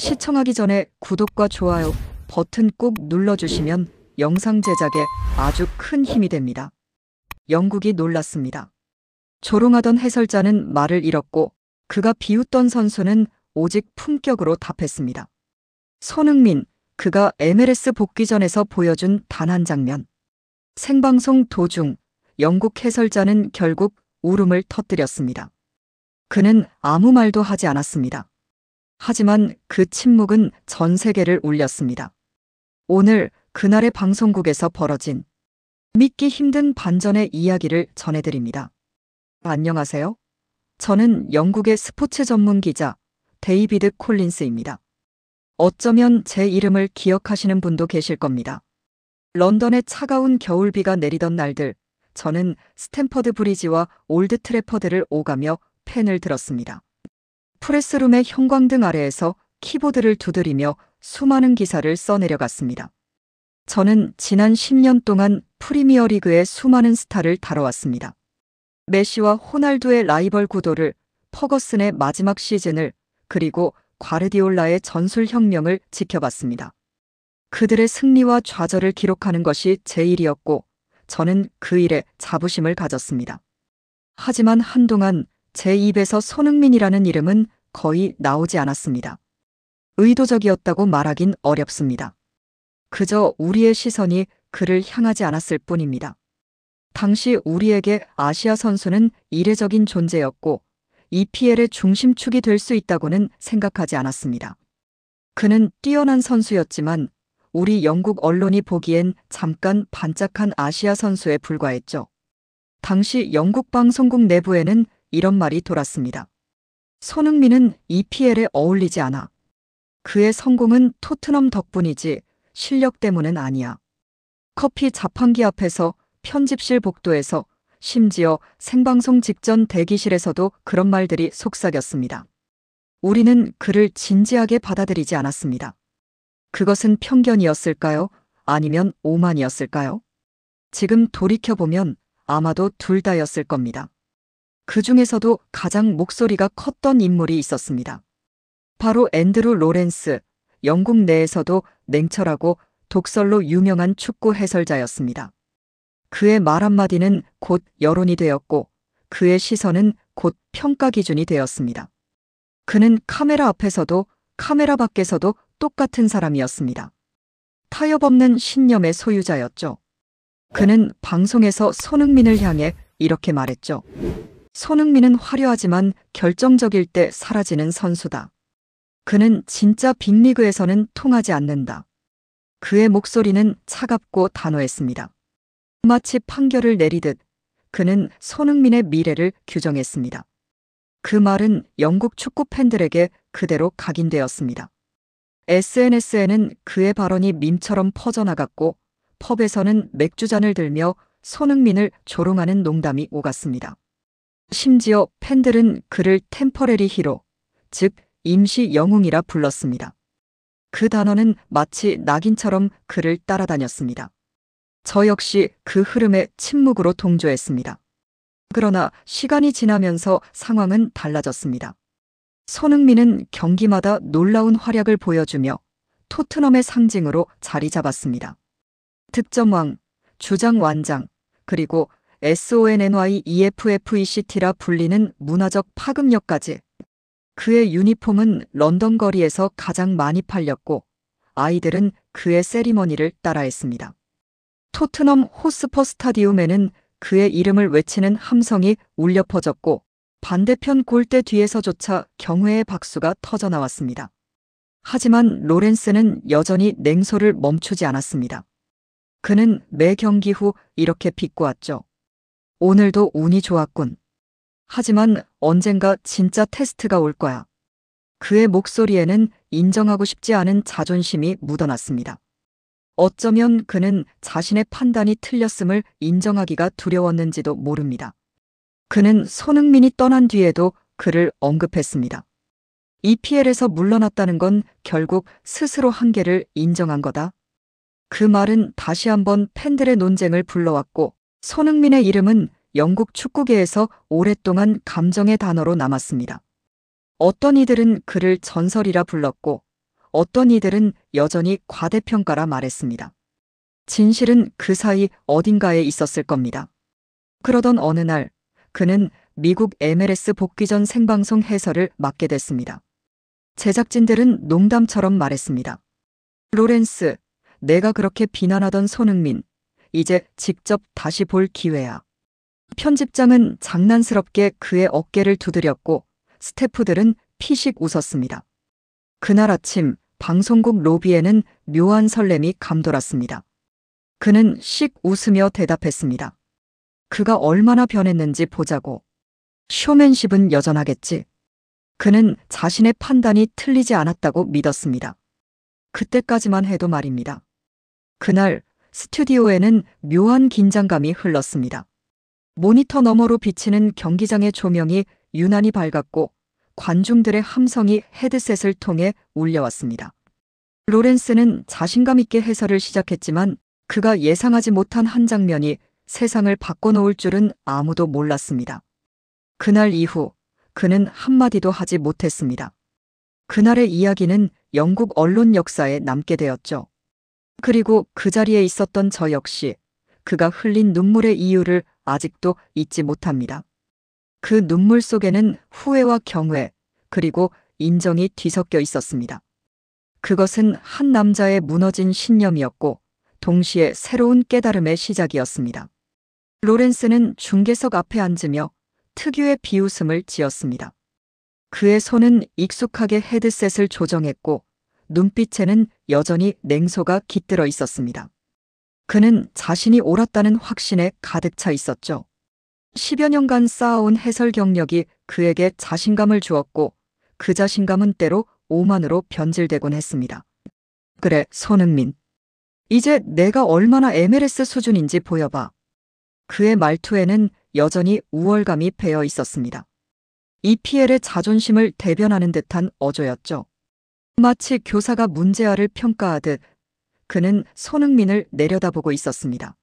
시청하기 전에 구독과 좋아요 버튼 꼭 눌러주시면 영상 제작에 아주 큰 힘이 됩니다. 영국이 놀랐습니다. 조롱하던 해설자는 말을 잃었고 그가 비웃던 선수는 오직 품격으로 답했습니다. 손흥민, 그가 MLS 복귀전에서 보여준 단 한 장면. 생방송 도중 영국 해설자는 결국 울음을 터뜨렸습니다. 그는 아무 말도 하지 않았습니다. 하지만 그 침묵은 전 세계를 울렸습니다. 오늘 그날의 방송국에서 벌어진 믿기 힘든 반전의 이야기를 전해드립니다. 안녕하세요. 저는 영국의 스포츠 전문 기자 데이비드 콜린스입니다. 어쩌면 제 이름을 기억하시는 분도 계실 겁니다. 런던의 차가운 겨울비가 내리던 날들, 저는 스탠퍼드 브리지와 올드 트래퍼드를 오가며 펜을 들었습니다. 프레스룸의 형광등 아래에서 키보드를 두드리며 수많은 기사를 써내려갔습니다. 저는 지난 10년 동안 프리미어리그의 수많은 스타를 다뤄왔습니다. 메시와 호날두의 라이벌 구도를, 퍼거슨의 마지막 시즌을, 그리고 과르디올라의 전술혁명을 지켜봤습니다. 그들의 승리와 좌절을 기록하는 것이 제 일이었고 저는 그 일에 자부심을 가졌습니다. 하지만 한동안 제 입에서 손흥민이라는 이름은 거의 나오지 않았습니다. 의도적이었다고 말하긴 어렵습니다. 그저 우리의 시선이 그를 향하지 않았을 뿐입니다. 당시 우리에게 아시아 선수는 이례적인 존재였고 EPL의 중심축이 될 수 있다고는 생각하지 않았습니다. 그는 뛰어난 선수였지만 우리 영국 언론이 보기엔 잠깐 반짝한 아시아 선수에 불과했죠. 당시 영국 방송국 내부에는 이런 말이 돌았습니다. 손흥민은 EPL에 어울리지 않아. 그의 성공은 토트넘 덕분이지 실력 때문은 아니야. 커피 자판기 앞에서, 편집실 복도에서, 심지어 생방송 직전 대기실에서도 그런 말들이 속삭였습니다. 우리는 그를 진지하게 받아들이지 않았습니다. 그것은 편견이었을까요? 아니면 오만이었을까요? 지금 돌이켜보면 아마도 둘 다였을 겁니다. 그 중에서도 가장 목소리가 컸던 인물이 있었습니다. 바로 앤드루 로렌스, 영국 내에서도 냉철하고 독설로 유명한 축구 해설자였습니다. 그의 말 한마디는 곧 여론이 되었고 그의 시선은 곧 평가 기준이 되었습니다. 그는 카메라 앞에서도 카메라 밖에서도 똑같은 사람이었습니다. 타협 없는 신념의 소유자였죠. 그는 방송에서 손흥민을 향해 이렇게 말했죠. 손흥민은 화려하지만 결정적일 때 사라지는 선수다. 그는 진짜 빅리그에서는 통하지 않는다. 그의 목소리는 차갑고 단호했습니다. 마치 판결을 내리듯 그는 손흥민의 미래를 규정했습니다. 그 말은 영국 축구 팬들에게 그대로 각인되었습니다. SNS에는 그의 발언이 밈처럼 퍼져나갔고 펍에서는 맥주잔을 들며 손흥민을 조롱하는 농담이 오갔습니다. 심지어 팬들은 그를 템퍼러리 히로, 즉 임시 영웅이라 불렀습니다. 그 단어는 마치 낙인처럼 그를 따라다녔습니다. 저 역시 그 흐름에 침묵으로 동조했습니다. 그러나 시간이 지나면서 상황은 달라졌습니다. 손흥민은 경기마다 놀라운 활약을 보여주며 토트넘의 상징으로 자리 잡았습니다. 득점왕, 주장 완장, 그리고 SONNYEFFECT라 불리는 문화적 파급력까지. 그의 유니폼은 런던 거리에서 가장 많이 팔렸고 아이들은 그의 세리머니를 따라했습니다. 토트넘 호스퍼 스타디움에는 그의 이름을 외치는 함성이 울려 퍼졌고 반대편 골대 뒤에서조차 경회의 박수가 터져나왔습니다. 하지만 로렌스는 여전히 냉소를 멈추지 않았습니다. 그는 매 경기 후 이렇게 비꼬았죠. 오늘도 운이 좋았군. 하지만 언젠가 진짜 테스트가 올 거야. 그의 목소리에는 인정하고 싶지 않은 자존심이 묻어났습니다. 어쩌면 그는 자신의 판단이 틀렸음을 인정하기가 두려웠는지도 모릅니다. 그는 손흥민이 떠난 뒤에도 그를 언급했습니다. EPL에서 물러났다는 건 결국 스스로 한계를 인정한 거다. 그 말은 다시 한번 팬들의 논쟁을 불러왔고 손흥민의 이름은 영국 축구계에서 오랫동안 감정의 단어로 남았습니다. 어떤 이들은 그를 전설이라 불렀고 어떤 이들은 여전히 과대평가라 말했습니다. 진실은 그 사이 어딘가에 있었을 겁니다. 그러던 어느 날 그는 미국 MLS 복귀 전 생방송 해설을 맡게 됐습니다. 제작진들은 농담처럼 말했습니다. 로렌스, 내가 그렇게 비난하던 손흥민, 이제 직접 다시 볼 기회야. 편집장은 장난스럽게 그의 어깨를 두드렸고 스태프들은 피식 웃었습니다. 그날 아침 방송국 로비에는 묘한 설렘이 감돌았습니다. 그는 씩 웃으며 대답했습니다. 그가 얼마나 변했는지 보자고. 쇼맨십은 여전하겠지. 그는 자신의 판단이 틀리지 않았다고 믿었습니다. 그때까지만 해도 말입니다. 그날 스튜디오에는 묘한 긴장감이 흘렀습니다. 모니터 너머로 비치는 경기장의 조명이 유난히 밝았고 관중들의 함성이 헤드셋을 통해 울려왔습니다. 로렌스는 자신감 있게 해설을 시작했지만 그가 예상하지 못한 한 장면이 세상을 바꿔놓을 줄은 아무도 몰랐습니다. 그날 이후 그는 한마디도 하지 못했습니다. 그날의 이야기는 영국 언론 역사에 남게 되었죠. 그리고 그 자리에 있었던 저 역시 그가 흘린 눈물의 이유를 아직도 잊지 못합니다. 그 눈물 속에는 후회와 경외, 그리고 인정이 뒤섞여 있었습니다. 그것은 한 남자의 무너진 신념이었고 동시에 새로운 깨달음의 시작이었습니다. 로렌스는 중계석 앞에 앉으며 특유의 비웃음을 지었습니다. 그의 손은 익숙하게 헤드셋을 조정했고 눈빛에는 여전히 냉소가 깃들어 있었습니다. 그는 자신이 옳았다는 확신에 가득 차 있었죠. 10여 년간 쌓아온 해설 경력이 그에게 자신감을 주었고 그 자신감은 때로 오만으로 변질되곤 했습니다. 그래, 손흥민. 이제 내가 얼마나 MLS 수준인지 보여봐. 그의 말투에는 여전히 우월감이 배어 있었습니다. EPL의 자존심을 대변하는 듯한 어조였죠. 마치 교사가 문제아를 평가하듯 그는 손흥민을 내려다보고 있었습니다.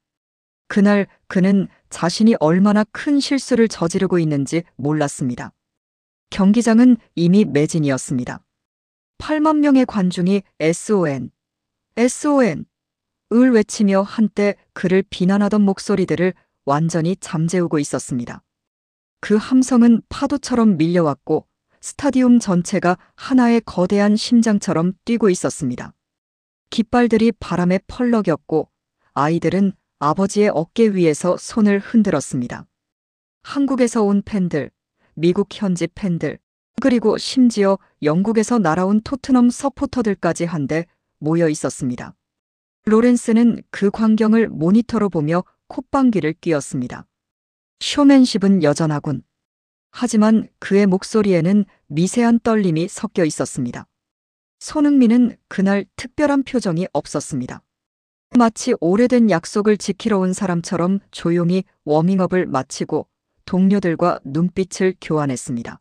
그날 그는 자신이 얼마나 큰 실수를 저지르고 있는지 몰랐습니다. 경기장은 이미 매진이었습니다. 8만 명의 관중이 SON, SON 을 외치며 한때 그를 비난하던 목소리들을 완전히 잠재우고 있었습니다. 그 함성은 파도처럼 밀려왔고 스타디움 전체가 하나의 거대한 심장처럼 뛰고 있었습니다. 깃발들이 바람에 펄럭였고 아이들은 아버지의 어깨 위에서 손을 흔들었습니다. 한국에서 온 팬들, 미국 현지 팬들, 그리고 심지어 영국에서 날아온 토트넘 서포터들까지 한데 모여 있었습니다. 로렌스는 그 광경을 모니터로 보며 콧방귀를 뀌었습니다. 쇼맨십은 여전하군. 하지만 그의 목소리에는 미세한 떨림이 섞여 있었습니다. 손흥민은 그날 특별한 표정이 없었습니다. 마치 오래된 약속을 지키러 온 사람처럼 조용히 워밍업을 마치고 동료들과 눈빛을 교환했습니다.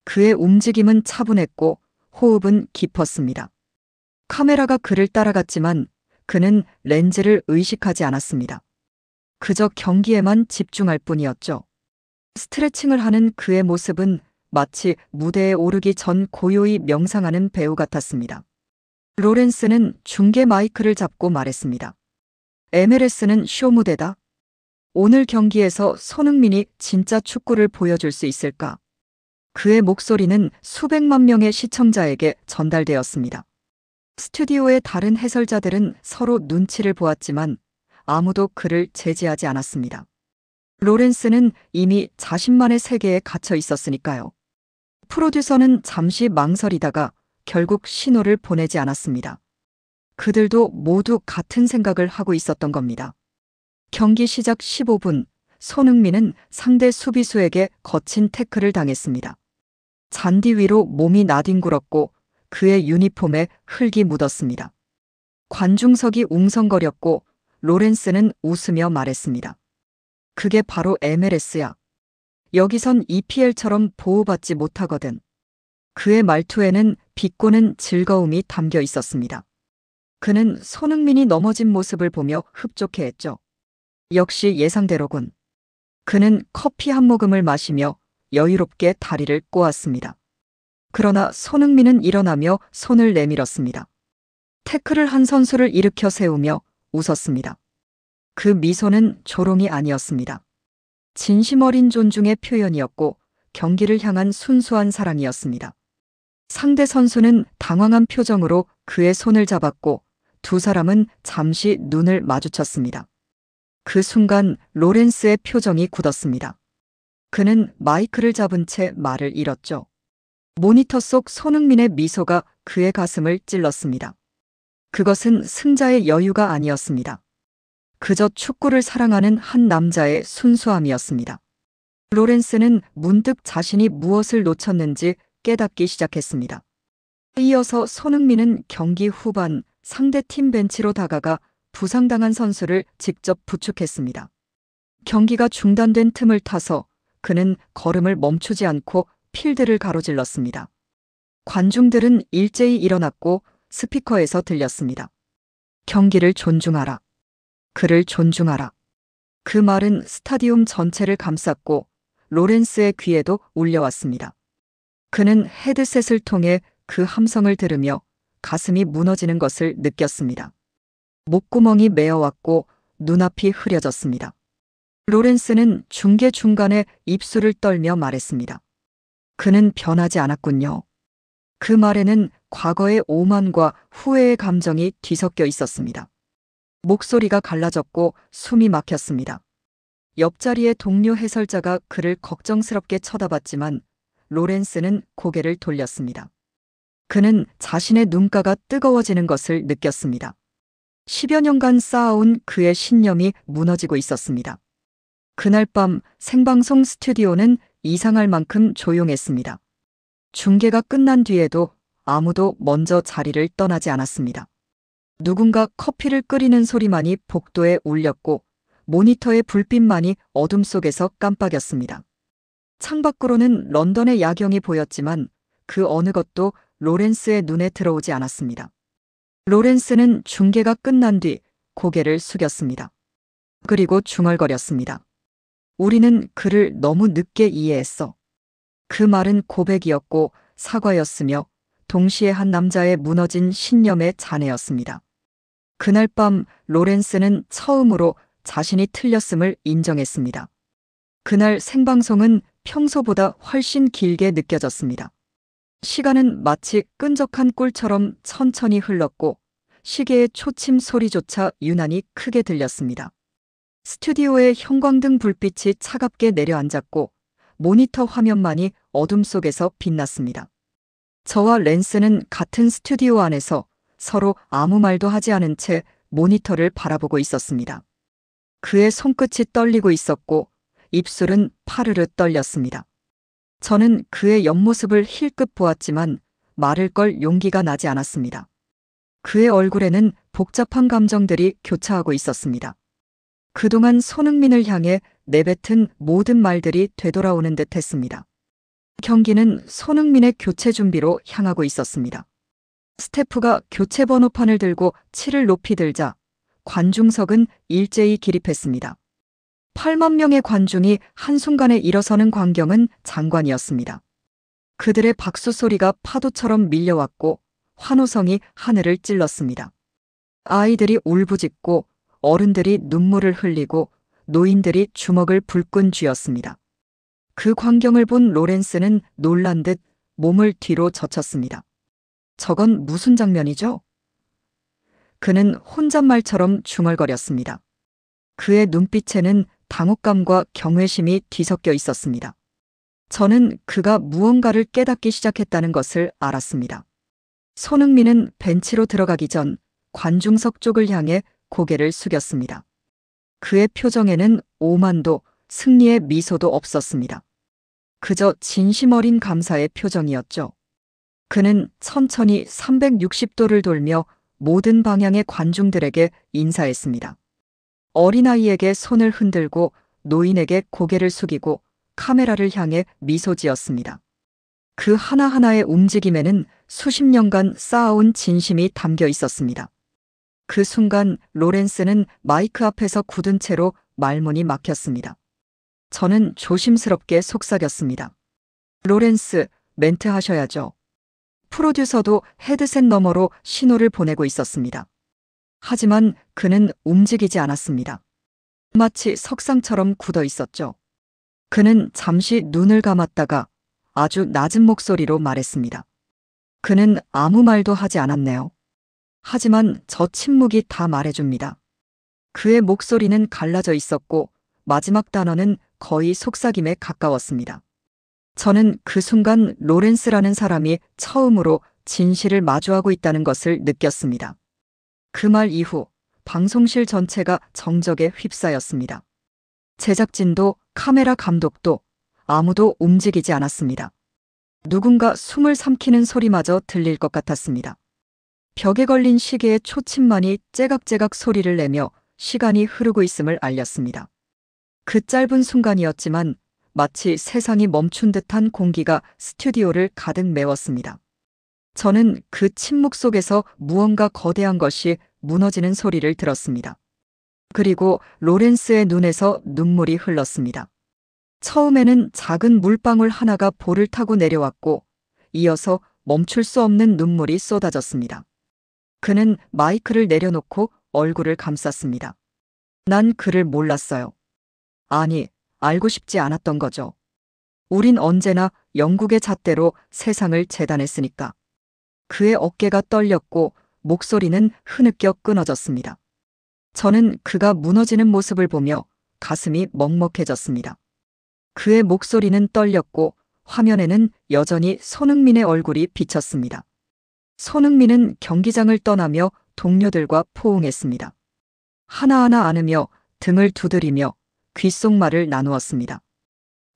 그의 움직임은 차분했고 호흡은 깊었습니다. 카메라가 그를 따라갔지만 그는 렌즈를 의식하지 않았습니다. 그저 경기에만 집중할 뿐이었죠. 스트레칭을 하는 그의 모습은 마치 무대에 오르기 전 고요히 명상하는 배우 같았습니다. 로렌스는 중계 마이크를 잡고 말했습니다. MLS는 쇼무대다. 오늘 경기에서 손흥민이 진짜 축구를 보여줄 수 있을까? 그의 목소리는 수백만 명의 시청자에게 전달되었습니다. 스튜디오의 다른 해설자들은 서로 눈치를 보았지만 아무도 그를 제지하지 않았습니다. 로렌스는 이미 자신만의 세계에 갇혀 있었으니까요. 프로듀서는 잠시 망설이다가 결국 신호를 보내지 않았습니다. 그들도 모두 같은 생각을 하고 있었던 겁니다. 경기 시작 15분, 손흥민은 상대 수비수에게 거친 태클을 당했습니다. 잔디 위로 몸이 나뒹굴었고 그의 유니폼에 흙이 묻었습니다. 관중석이 웅성거렸고 로렌스는 웃으며 말했습니다. 그게 바로 MLS야. 여기선 EPL처럼 보호받지 못하거든. 그의 말투에는 비꼬는 즐거움이 담겨 있었습니다. 그는 손흥민이 넘어진 모습을 보며 흡족해했죠. 역시 예상대로군. 그는 커피 한 모금을 마시며 여유롭게 다리를 꼬았습니다. 그러나 손흥민은 일어나며 손을 내밀었습니다. 태클을 한 선수를 일으켜 세우며 웃었습니다. 그 미소는 조롱이 아니었습니다. 진심 어린 존중의 표현이었고 경기를 향한 순수한 사랑이었습니다. 상대 선수는 당황한 표정으로 그의 손을 잡았고 두 사람은 잠시 눈을 마주쳤습니다. 그 순간 로렌스의 표정이 굳었습니다. 그는 마이크를 잡은 채 말을 잃었죠. 모니터 속 손흥민의 미소가 그의 가슴을 찔렀습니다. 그것은 승자의 여유가 아니었습니다. 그저 축구를 사랑하는 한 남자의 순수함이었습니다. 로렌스는 문득 자신이 무엇을 놓쳤는지 깨닫기 시작했습니다. 이어서 손흥민은 경기 후반 상대팀 벤치로 다가가 부상당한 선수를 직접 부축했습니다. 경기가 중단된 틈을 타서 그는 걸음을 멈추지 않고 필드를 가로질렀습니다. 관중들은 일제히 일어났고 스피커에서 들렸습니다. 경기를 존중하라. 그를 존중하라. 그 말은 스타디움 전체를 감쌌고 로렌스의 귀에도 울려왔습니다. 그는 헤드셋을 통해 그 함성을 들으며 가슴이 무너지는 것을 느꼈습니다. 목구멍이 메어왔고 눈앞이 흐려졌습니다. 로렌스는 중계 중간에 입술을 떨며 말했습니다. 그는 변하지 않았군요. 그 말에는 과거의 오만과 후회의 감정이 뒤섞여 있었습니다. 목소리가 갈라졌고 숨이 막혔습니다. 옆자리의 동료 해설자가 그를 걱정스럽게 쳐다봤지만 로렌스는 고개를 돌렸습니다. 그는 자신의 눈가가 뜨거워지는 것을 느꼈습니다. 10여 년간 쌓아온 그의 신념이 무너지고 있었습니다. 그날 밤 생방송 스튜디오는 이상할 만큼 조용했습니다. 중계가 끝난 뒤에도 아무도 먼저 자리를 떠나지 않았습니다. 누군가 커피를 끓이는 소리만이 복도에 울렸고 모니터의 불빛만이 어둠 속에서 깜빡였습니다. 창밖으로는 런던의 야경이 보였지만 그 어느 것도 로렌스의 눈에 들어오지 않았습니다. 로렌스는 중계가 끝난 뒤 고개를 숙였습니다. 그리고 중얼거렸습니다. 우리는 그를 너무 늦게 이해했어. 그 말은 고백이었고 사과였으며 동시에 한 남자의 무너진 신념의 잔해였습니다. 그날 밤 로렌스는 처음으로 자신이 틀렸음을 인정했습니다. 그날 생방송은 평소보다 훨씬 길게 느껴졌습니다. 시간은 마치 끈적한 꿀처럼 천천히 흘렀고 시계의 초침 소리조차 유난히 크게 들렸습니다. 스튜디오의 형광등 불빛이 차갑게 내려앉았고 모니터 화면만이 어둠 속에서 빛났습니다. 저와 랜스는 같은 스튜디오 안에서 서로 아무 말도 하지 않은 채 모니터를 바라보고 있었습니다. 그의 손끝이 떨리고 있었고 입술은 파르르 떨렸습니다. 저는 그의 옆모습을 힐끗 보았지만 말을 걸 용기가 나지 않았습니다. 그의 얼굴에는 복잡한 감정들이 교차하고 있었습니다. 그동안 손흥민을 향해 내뱉은 모든 말들이 되돌아오는 듯 했습니다. 경기는 손흥민의 교체 준비로 향하고 있었습니다. 스태프가 교체 번호판을 들고 7을 높이 들자 관중석은 일제히 기립했습니다. 8만 명의 관중이 한순간에 일어서는 광경은 장관이었습니다. 그들의 박수 소리가 파도처럼 밀려왔고 환호성이 하늘을 찔렀습니다. 아이들이 울부짖고 어른들이 눈물을 흘리고 노인들이 주먹을 불끈 쥐었습니다. 그 광경을 본 로렌스는 놀란 듯 몸을 뒤로 젖혔습니다. 저건 무슨 장면이죠? 그는 혼잣말처럼 중얼거렸습니다. 그의 눈빛에는 당혹감과 경외심이 뒤섞여 있었습니다. 저는 그가 무언가를 깨닫기 시작했다는 것을 알았습니다. 손흥민은 벤치로 들어가기 전 관중석 쪽을 향해 고개를 숙였습니다. 그의 표정에는 오만도 승리의 미소도 없었습니다. 그저 진심 어린 감사의 표정이었죠. 그는 천천히 360도를 돌며 모든 방향의 관중들에게 인사했습니다. 어린아이에게 손을 흔들고 노인에게 고개를 숙이고 카메라를 향해 미소 지었습니다. 그 하나하나의 움직임에는 수십 년간 쌓아온 진심이 담겨 있었습니다. 그 순간 로렌스는 마이크 앞에서 굳은 채로 말문이 막혔습니다. 저는 조심스럽게 속삭였습니다. 로렌스, 멘트 하셔야죠. 프로듀서도 헤드셋 너머로 신호를 보내고 있었습니다. 하지만 그는 움직이지 않았습니다. 마치 석상처럼 굳어 있었죠. 그는 잠시 눈을 감았다가 아주 낮은 목소리로 말했습니다. 그는 아무 말도 하지 않았네요. 하지만 저 침묵이 다 말해줍니다. 그의 목소리는 갈라져 있었고 마지막 단어는 거의 속삭임에 가까웠습니다. 저는 그 순간 로렌스라는 사람이 처음으로 진실을 마주하고 있다는 것을 느꼈습니다. 그 말 이후 방송실 전체가 정적에 휩싸였습니다. 제작진도 카메라 감독도 아무도 움직이지 않았습니다. 누군가 숨을 삼키는 소리마저 들릴 것 같았습니다. 벽에 걸린 시계의 초침만이 째각째각 소리를 내며 시간이 흐르고 있음을 알렸습니다. 그 짧은 순간이었지만 마치 세상이 멈춘 듯한 공기가 스튜디오를 가득 메웠습니다. 저는 그 침묵 속에서 무언가 거대한 것이 무너지는 소리를 들었습니다. 그리고 로렌스의 눈에서 눈물이 흘렀습니다. 처음에는 작은 물방울 하나가 볼을 타고 내려왔고 이어서 멈출 수 없는 눈물이 쏟아졌습니다. 그는 마이크를 내려놓고 얼굴을 감쌌습니다. 난 그를 몰랐어요. 아니, 알고 싶지 않았던 거죠. 우린 언제나 영국의 잣대로 세상을 재단했으니까. 그의 어깨가 떨렸고 목소리는 흐느껴 끊어졌습니다. 저는 그가 무너지는 모습을 보며 가슴이 먹먹해졌습니다. 그의 목소리는 떨렸고 화면에는 여전히 손흥민의 얼굴이 비쳤습니다. 손흥민은 경기장을 떠나며 동료들과 포옹했습니다. 하나하나 안으며 등을 두드리며 귓속말을 나누었습니다.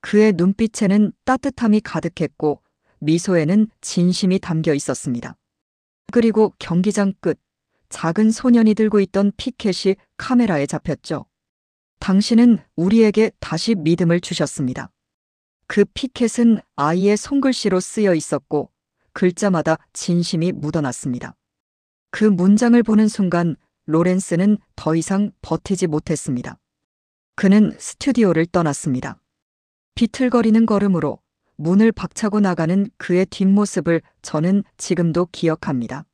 그의 눈빛에는 따뜻함이 가득했고 미소에는 진심이 담겨 있었습니다. 그리고 경기장 끝, 작은 소년이 들고 있던 피켓이 카메라에 잡혔죠. 당신은 우리에게 다시 믿음을 주셨습니다. 그 피켓은 아이의 손글씨로 쓰여 있었고 글자마다 진심이 묻어났습니다. 그 문장을 보는 순간 로렌스는 더 이상 버티지 못했습니다. 그는 스튜디오를 떠났습니다. 비틀거리는 걸음으로 문을 박차고 나가는 그의 뒷모습을 저는 지금도 기억합니다.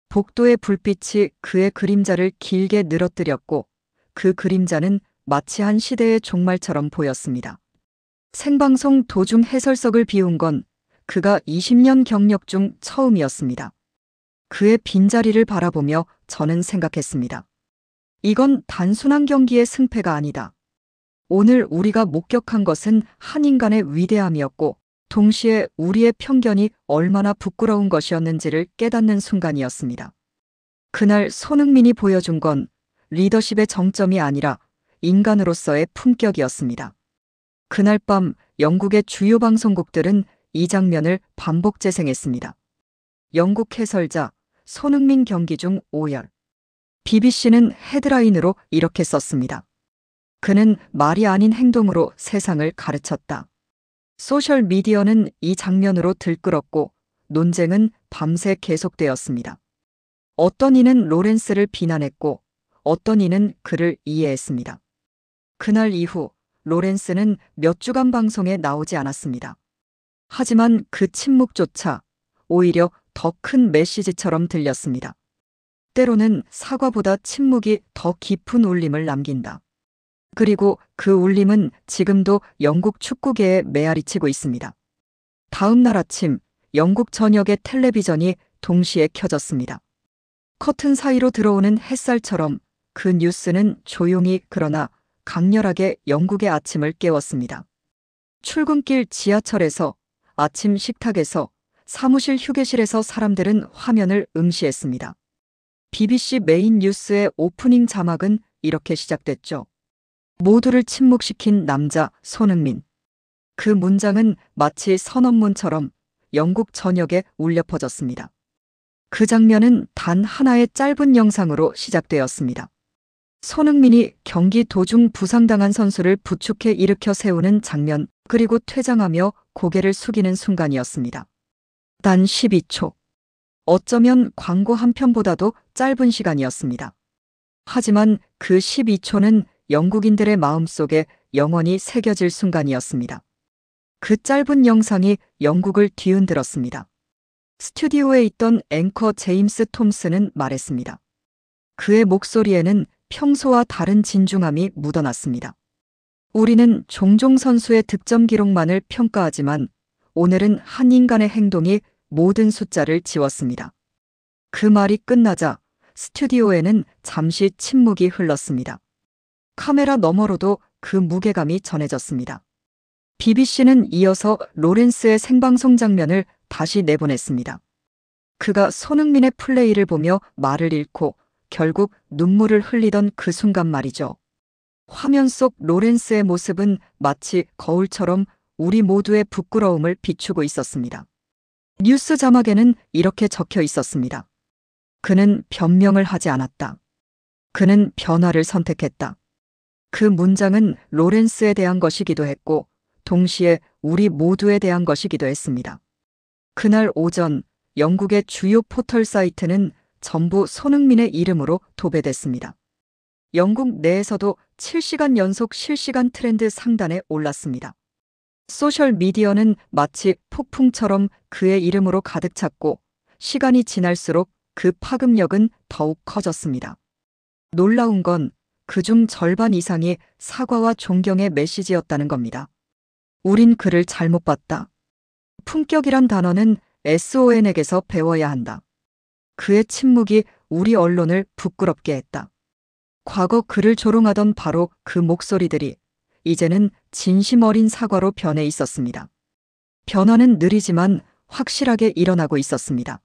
복도의 불빛이 그의 그림자를 길게 늘어뜨렸고 그 그림자는 마치 한 시대의 종말처럼 보였습니다. 생방송 도중 해설석을 비운 건 그가 20년 경력 중 처음이었습니다. 그의 빈자리를 바라보며 저는 생각했습니다. 이건 단순한 경기의 승패가 아니다. 오늘 우리가 목격한 것은 한 인간의 위대함이었고 동시에 우리의 편견이 얼마나 부끄러운 것이었는지를 깨닫는 순간이었습니다. 그날 손흥민이 보여준 건 리더십의 정점이 아니라 인간으로서의 품격이었습니다. 그날 밤 영국의 주요 방송국들은 이 장면을 반복 재생했습니다. 영국 해설자 손흥민 경기 중 오열. BBC는 헤드라인으로 이렇게 썼습니다. 그는 말이 아닌 행동으로 세상을 가르쳤다. 소셜미디어는 이 장면으로 들끓었고 논쟁은 밤새 계속되었습니다. 어떤 이는 로렌스를 비난했고 어떤 이는 그를 이해했습니다. 그날 이후 로렌스는 몇 주간 방송에 나오지 않았습니다. 하지만 그 침묵조차 오히려 더 큰 메시지처럼 들렸습니다. 때로는 사과보다 침묵이 더 깊은 울림을 남긴다. 그리고 그 울림은 지금도 영국 축구계에 메아리치고 있습니다. 다음 날 아침 영국 전역의 텔레비전이 동시에 켜졌습니다. 커튼 사이로 들어오는 햇살처럼 그 뉴스는 조용히 그러나 강렬하게 영국의 아침을 깨웠습니다. 출근길 지하철에서, 아침 식탁에서, 사무실 휴게실에서 사람들은 화면을 응시했습니다. BBC 메인 뉴스의 오프닝 자막은 이렇게 시작됐죠. 모두를 침묵시킨 남자 손흥민. 그 문장은 마치 선언문처럼 영국 전역에 울려 퍼졌습니다. 그 장면은 단 하나의 짧은 영상으로 시작되었습니다. 손흥민이 경기 도중 부상당한 선수를 부축해 일으켜 세우는 장면, 그리고 퇴장하며 고개를 숙이는 순간이었습니다. 단 12초. 어쩌면 광고 한 편보다도 짧은 시간이었습니다. 하지만 그 12초는 영국인들의 마음속에 영원히 새겨질 순간이었습니다. 그 짧은 영상이 영국을 뒤흔들었습니다. 스튜디오에 있던 앵커 제임스 톰슨은 말했습니다. 그의 목소리에는 평소와 다른 진중함이 묻어났습니다. 우리는 종종 선수의 득점 기록만을 평가하지만 오늘은 한 인간의 행동이 모든 숫자를 지웠습니다. 그 말이 끝나자 스튜디오에는 잠시 침묵이 흘렀습니다. 카메라 너머로도 그 무게감이 전해졌습니다. BBC는 이어서 로렌스의 생방송 장면을 다시 내보냈습니다. 그가 손흥민의 플레이를 보며 말을 잃고 결국 눈물을 흘리던 그 순간 말이죠. 화면 속 로렌스의 모습은 마치 거울처럼 우리 모두의 부끄러움을 비추고 있었습니다. 뉴스 자막에는 이렇게 적혀 있었습니다. 그는 변명을 하지 않았다. 그는 변화를 선택했다. 그 문장은 로렌스에 대한 것이기도 했고 동시에 우리 모두에 대한 것이기도 했습니다. 그날 오전 영국의 주요 포털 사이트는 전부 손흥민의 이름으로 도배됐습니다. 영국 내에서도 7시간 연속 실시간 트렌드 상단에 올랐습니다. 소셜미디어는 마치 폭풍처럼 그의 이름으로 가득 찼고 시간이 지날수록 그 파급력은 더욱 커졌습니다. 놀라운 건 그중 절반 이상이 사과와 존경의 메시지였다는 겁니다. 우린 그를 잘못 봤다. 품격이란 단어는 SON에게서 배워야 한다. 그의 침묵이 우리 언론을 부끄럽게 했다. 과거 그를 조롱하던 바로 그 목소리들이 이제는 진심 어린 사과로 변해 있었습니다. 변화는 느리지만 확실하게 일어나고 있었습니다.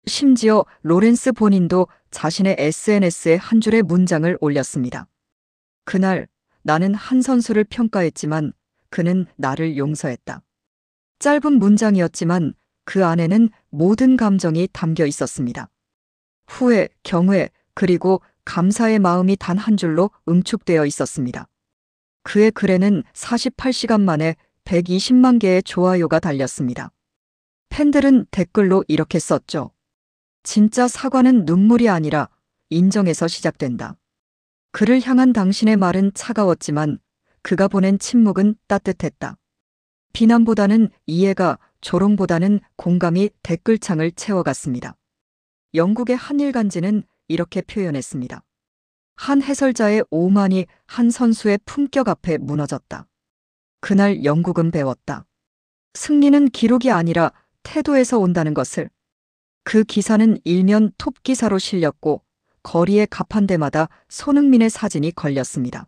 심지어 로렌스 본인도 자신의 SNS에 한 줄의 문장을 올렸습니다. 그날 나는 한 선수를 평가했지만 그는 나를 용서했다. 짧은 문장이었지만 그 안에는 모든 감정이 담겨 있었습니다. 후회, 경외, 그리고 감사의 마음이 단 한 줄로 응축되어 있었습니다. 그의 글에는 48시간 만에 120만 개의 좋아요가 달렸습니다. 팬들은 댓글로 이렇게 썼죠. 진짜 사과는 눈물이 아니라 인정에서 시작된다. 그를 향한 당신의 말은 차가웠지만 그가 보낸 침묵은 따뜻했다. 비난보다는 이해가, 조롱보다는 공감이 댓글창을 채워갔습니다. 영국의 한 일간지는 이렇게 표현했습니다. 한 해설자의 오만이 한 선수의 품격 앞에 무너졌다. 그날 영국은 배웠다. 승리는 기록이 아니라 태도에서 온다는 것을. 그 기사는 일면 톱 기사로 실렸고 거리의 가판대마다 손흥민의 사진이 걸렸습니다.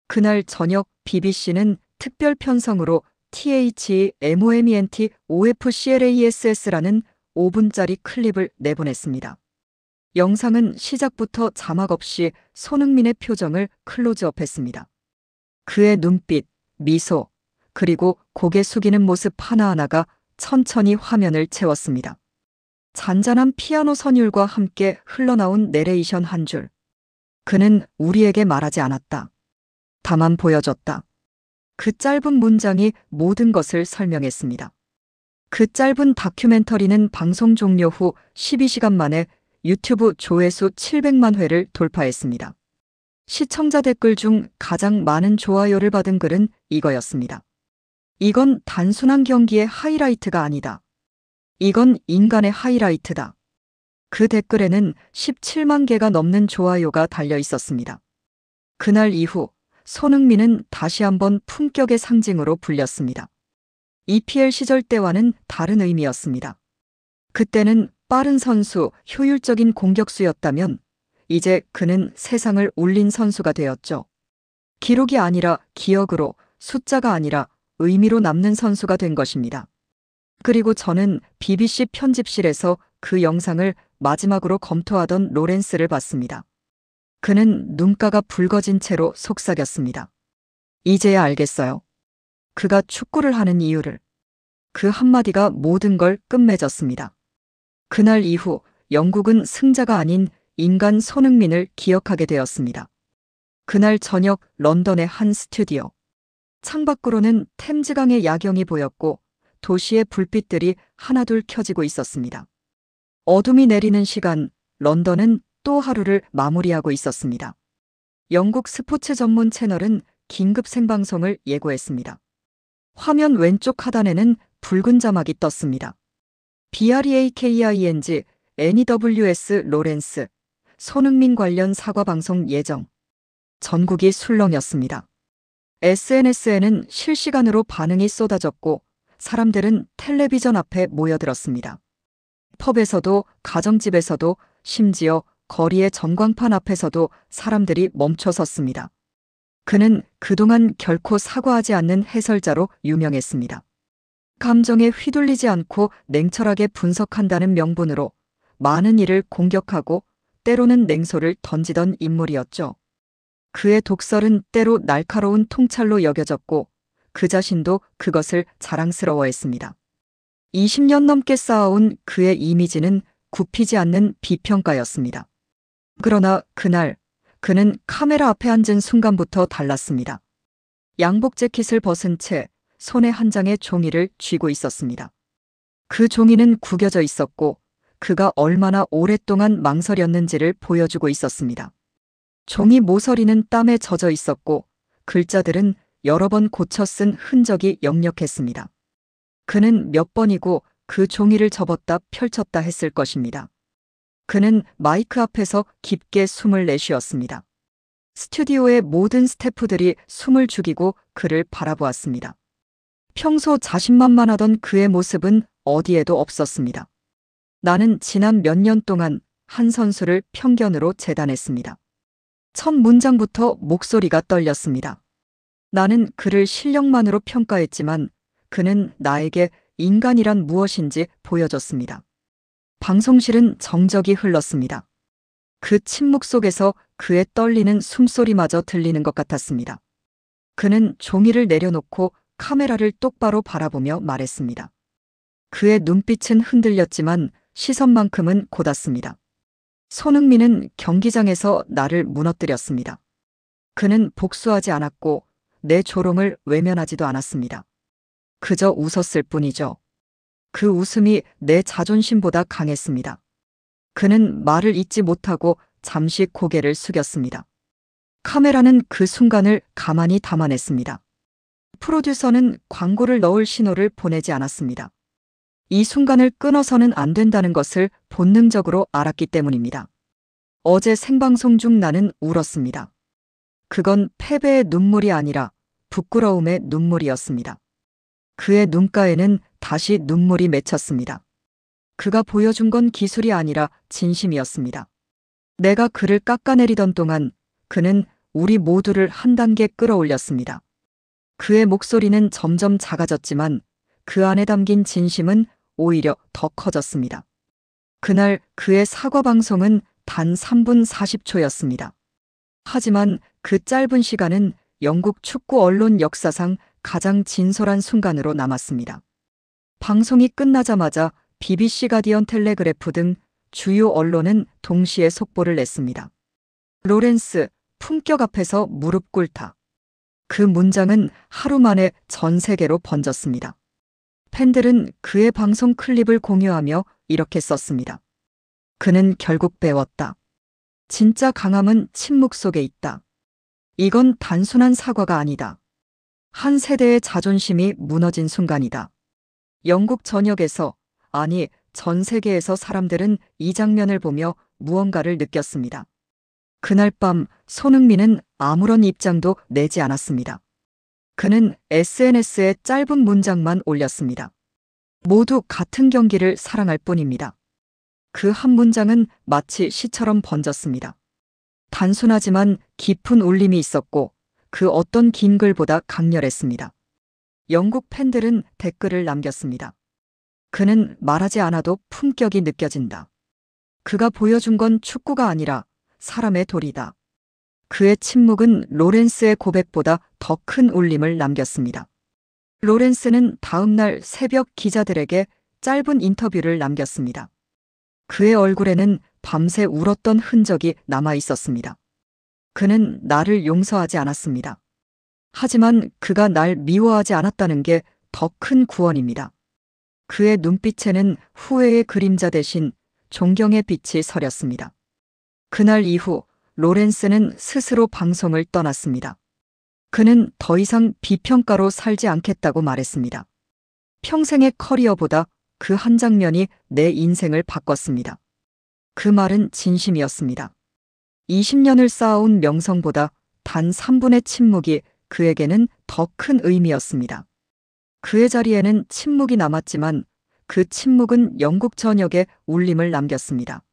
그날 저녁 BBC는 특별 편성으로 THEMOMENT OFCLASS라는 5분짜리 클립을 내보냈습니다. 영상은 시작부터 자막 없이 손흥민의 표정을 클로즈업했습니다. 그의 눈빛, 미소, 그리고 고개 숙이는 모습 하나하나가 천천히 화면을 채웠습니다. 잔잔한 피아노 선율과 함께 흘러나온 내레이션 한 줄. 그는 우리에게 말하지 않았다. 다만 보여줬다. 그 짧은 문장이 모든 것을 설명했습니다. 그 짧은 다큐멘터리는 방송 종료 후 12시간 만에 유튜브 조회수 700만 회를 돌파했습니다. 시청자 댓글 중 가장 많은 좋아요를 받은 글은 이거였습니다. 이건 단순한 경기의 하이라이트가 아니다. 이건 인간의 하이라이트다. 그 댓글에는 17만 개가 넘는 좋아요가 달려 있었습니다. 그날 이후 손흥민은 다시 한번 품격의 상징으로 불렸습니다. EPL 시절 때와는 다른 의미였습니다. 그때는 빠른 선수, 효율적인 공격수였다면 이제 그는 세상을 울린 선수가 되었죠. 기록이 아니라 기억으로, 숫자가 아니라 의미로 남는 선수가 된 것입니다. 그리고 저는 BBC 편집실에서 그 영상을 마지막으로 검토하던 로렌스를 봤습니다. 그는 눈가가 붉어진 채로 속삭였습니다. 이제야 알겠어요. 그가 축구를 하는 이유를. 그 한마디가 모든 걸 끝맺었습니다. 그날 이후 영국은 승자가 아닌 인간 손흥민을 기억하게 되었습니다. 그날 저녁 런던의 한 스튜디오. 창밖으로는 템즈강의 야경이 보였고 도시의 불빛들이 하나둘 켜지고 있었습니다. 어둠이 내리는 시간, 런던은 또 하루를 마무리하고 있었습니다. 영국 스포츠 전문 채널은 긴급 생방송을 예고했습니다. 화면 왼쪽 하단에는 붉은 자막이 떴습니다. BREAKING, NEWS 로렌스, 손흥민 관련 사과 방송 예정. 전국이 술렁였습니다. SNS에는 실시간으로 반응이 쏟아졌고 사람들은 텔레비전 앞에 모여들었습니다. 펍에서도 가정집에서도 심지어 거리의 전광판 앞에서도 사람들이 멈춰 섰습니다. 그는 그동안 결코 사과하지 않는 해설자로 유명했습니다. 감정에 휘둘리지 않고 냉철하게 분석한다는 명분으로 많은 이를 공격하고 때로는 냉소를 던지던 인물이었죠. 그의 독설은 때로 날카로운 통찰로 여겨졌고 그 자신도 그것을 자랑스러워했습니다. 20년 넘게 쌓아온 그의 이미지는 굽히지 않는 비평가였습니다. 그러나 그날 그는 카메라 앞에 앉은 순간부터 달랐습니다. 양복 재킷을 벗은 채 손에 한 장의 종이를 쥐고 있었습니다. 그 종이는 구겨져 있었고 그가 얼마나 오랫동안 망설였는지를 보여주고 있었습니다. 종이 모서리는 땀에 젖어 있었고 글자들은 여러 번 고쳐 쓴 흔적이 역력했습니다. 그는 몇 번이고 그 종이를 접었다 펼쳤다 했을 것입니다. 그는 마이크 앞에서 깊게 숨을 내쉬었습니다. 스튜디오의 모든 스태프들이 숨을 죽이고 그를 바라보았습니다. 평소 자신만만하던 그의 모습은 어디에도 없었습니다. 나는 지난 몇 년 동안 한 선수를 편견으로 재단했습니다. 첫 문장부터 목소리가 떨렸습니다. 나는 그를 실력만으로 평가했지만 그는 나에게 인간이란 무엇인지 보여줬습니다. 방송실은 정적이 흘렀습니다. 그 침묵 속에서 그의 떨리는 숨소리마저 들리는 것 같았습니다. 그는 종이를 내려놓고 카메라를 똑바로 바라보며 말했습니다. 그의 눈빛은 흔들렸지만 시선만큼은 곧았습니다. 손흥민은 경기장에서 나를 무너뜨렸습니다. 그는 복수하지 않았고 내 조롱을 외면하지도 않았습니다. 그저 웃었을 뿐이죠. 그 웃음이 내 자존심보다 강했습니다. 그는 말을 잇지 못하고 잠시 고개를 숙였습니다. 카메라는 그 순간을 가만히 담아냈습니다. 프로듀서는 광고를 넣을 신호를 보내지 않았습니다. 이 순간을 끊어서는 안 된다는 것을 본능적으로 알았기 때문입니다. 어제 생방송 중 나는 울었습니다. 그건 패배의 눈물이 아니라 부끄러움의 눈물이었습니다. 그의 눈가에는 다시 눈물이 맺혔습니다. 그가 보여준 건 기술이 아니라 진심이었습니다. 내가 그를 깎아내리던 동안 그는 우리 모두를 한 단계 끌어올렸습니다. 그의 목소리는 점점 작아졌지만 그 안에 담긴 진심은 오히려 더 커졌습니다. 그날 그의 사과 방송은 단 3분 40초였습니다. 하지만 그 짧은 시간은 영국 축구 언론 역사상 가장 진솔한 순간으로 남았습니다. 방송이 끝나자마자 BBC 가디언 텔레그래프 등 주요 언론은 동시에 속보를 냈습니다. 로렌스, 품격 앞에서 무릎 꿇다. 그 문장은 하루 만에 전 세계로 번졌습니다. 팬들은 그의 방송 클립을 공유하며 이렇게 썼습니다. 그는 결국 배웠다. 진짜 강함은 침묵 속에 있다. 이건 단순한 사과가 아니다. 한 세대의 자존심이 무너진 순간이다. 영국 전역에서, 아니 전 세계에서 사람들은 이 장면을 보며 무언가를 느꼈습니다. 그날 밤 손흥민은 아무런 입장도 내지 않았습니다. 그는 SNS에 짧은 문장만 올렸습니다. 모두 같은 경기를 사랑할 뿐입니다. 그 한 문장은 마치 시처럼 번졌습니다. 단순하지만 깊은 울림이 있었고 그 어떤 긴 글보다 강렬했습니다. 영국 팬들은 댓글을 남겼습니다. 그는 말하지 않아도 품격이 느껴진다. 그가 보여준 건 축구가 아니라 사람의 도리다. 그의 침묵은 로렌스의 고백보다 더 큰 울림을 남겼습니다. 로렌스는 다음 날 새벽 기자들에게 짧은 인터뷰를 남겼습니다. 그의 얼굴에는 밤새 울었던 흔적이 남아 있었습니다. 그는 나를 용서하지 않았습니다. 하지만 그가 날 미워하지 않았다는 게 더 큰 구원입니다. 그의 눈빛에는 후회의 그림자 대신 존경의 빛이 서렸습니다. 그날 이후 로렌스는 스스로 방송을 떠났습니다. 그는 더 이상 비평가로 살지 않겠다고 말했습니다. 평생의 커리어보다 그 한 장면이 내 인생을 바꿨습니다. 그 말은 진심이었습니다. 20년을 쌓아온 명성보다 단 3분의 침묵이 그에게는 더 큰 의미였습니다. 그의 자리에는 침묵이 남았지만 그 침묵은 영국 전역에 울림을 남겼습니다.